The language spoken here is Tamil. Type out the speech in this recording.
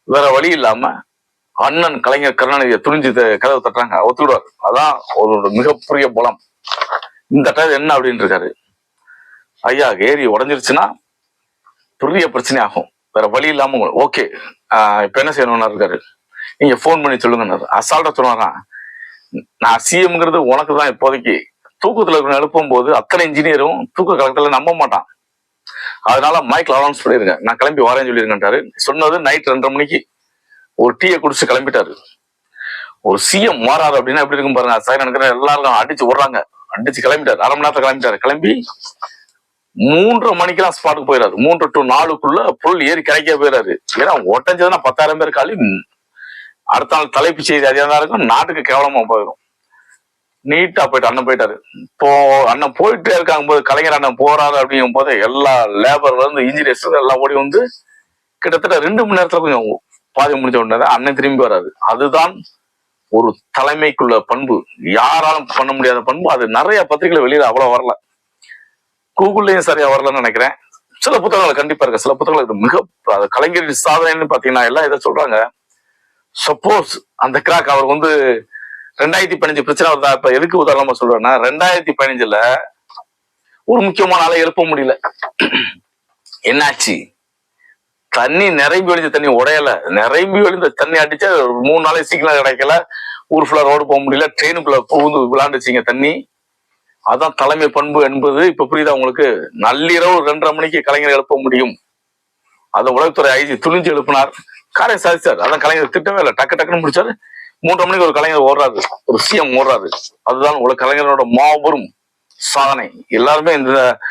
வேற வழி இல்லாம அண்ணன் கலைஞர் கருணாநிதியை துணிஞ்சு கதவை தட்டுறாங்க, ஒத்துக்கிடுவார். அதான் ஒரு மிகப்பெரிய பலம். இந்த டைம் என்ன அப்படின்னு இருக்காரு, ஐயா ஏரி உடஞ்சிருச்சுன்னா பெரிய பிரச்சனை ஆகும், வேற வழி இல்லாம ஓகே இப்ப என்ன செய்யணும்னு இருக்காரு, நீங்க போன் பண்ணி சொல்லுங்க. அசால்ட்டா சொன்னாரான், நான் சிஎம்ங்கிறது உனக்கு தான், இப்போதைக்கு தூக்கத்துல இருக்க எழுப்பும் போது அத்தனை இன்ஜினியரும் தூக்க கலக்கத்துல நம்ப மாட்டான், அதனால மைக்ல அனௌன்ஸ் பண்ணிருங்க, நான் கிளம்பி வரேன்னு சொல்லிருக்கேன்ட்டாரு. சொன்னது நைட் 2:30 மணிக்கு ஒரு டீயை குடிச்சு கிளம்பிட்டாரு. ஒரு சிஎம் மாறாரு அப்படின்னா எப்படி இருக்கும் பாருங்க. சைலண்ட் எல்லாரும் அடிச்சு விடுறாங்க, அடிச்சு கிளம்பிட்டாரு. 1/2 மணி நேரத்துல கிளம்பிட்டாரு. கிளம்பி 3:30 மணிக்கெல்லாம் ஸ்பாட்டுக்கு போயிடாரு. 3 to 4க்குள்ள புல் ஏறி கிடைக்க போயிடாரு. ஏன்னா ஒட்டஞ்சதுன்னா 10,000 பேர் காலி. அடுத்த நாள் தலைப்பு செய்தி அதிகமா இருக்கும், நாட்டுக்கு கேவலமா போயிடும். நீட்டா போயிட்டு அண்ணன் போயிட்டாரு. இப்போ அண்ணன் போயிட்டே இருக்காங்க போது, கலைஞர் அண்ணன் போறாரு அப்படிங்கும் போது எல்லா லேபர்ல இருந்து இன்ஜினியர்ஸ் எல்லாம் ஓடி வந்து கிட்டத்தட்ட 2 மணி நேரத்துல கொஞ்சம் பாதி முடிஞ்ச உடனே அண்ணன் திரும்பி வராது. அதுதான் ஒரு தலைமைக்குள்ள பண்பு, யாராலும் பண்ண முடியாத பண்பு. அது நிறைய பத்திரிகைகள் வெளியில அவ்வளவு வரல, கூகுள்லயும் சரியா வரலன்னு நினைக்கிறேன். சில புத்தகங்கள் கண்டிப்பா இருக்கு, சில புத்தகங்கள் மிக கலைஞரின் சாதனைன்னு பாத்தீங்கன்னா எல்லாம் இதை சொல்றாங்க. சப்போஸ் அந்த கிராக் அவர் 2015 பிரச்சனை வருதா, இப்ப எதுக்கு உதாரணமா சொல்றேன்னா 2015ல ஒரு முக்கியமான ஆளை எழுப்ப முடியல. என்னாச்சு, தண்ணி நிரம்பி வழிஞ்ச தண்ணி உடையல, நிரம்பி வழிந்த தண்ணி அடிச்சா 3 நாளைக்கு சிக்னல் கிடைக்கல, ஊர் ஃபுல்லா ரோடு போக முடியல, ட்ரெயினுக்குள்ள புகுந்து விளாண்டுச்சிங்க தண்ணி. அதான் தலைமை பண்பு என்பது. இப்ப புரியுதா உங்களுக்கு? நள்ளிரவு 2:30 மணிக்கு கலைஞர் எழுப்ப முடியும். அதை உளவுத்துறை ஐஜி துணிஞ்சு எழுப்பினார், காரியம் சாதிச்சார். அதான் கலைஞர் திட்டவே இல்லை, டக்கு டக்குன்னு முடிச்சாரு. 3:30 மணிக்கு ஒரு கலைஞர் ஓடுறாரு, ஒரு சிஎம் ஓடுறாரு. அதுதான் கலைஞரோட மாபெரும் சாதனை. எல்லாருமே இந்த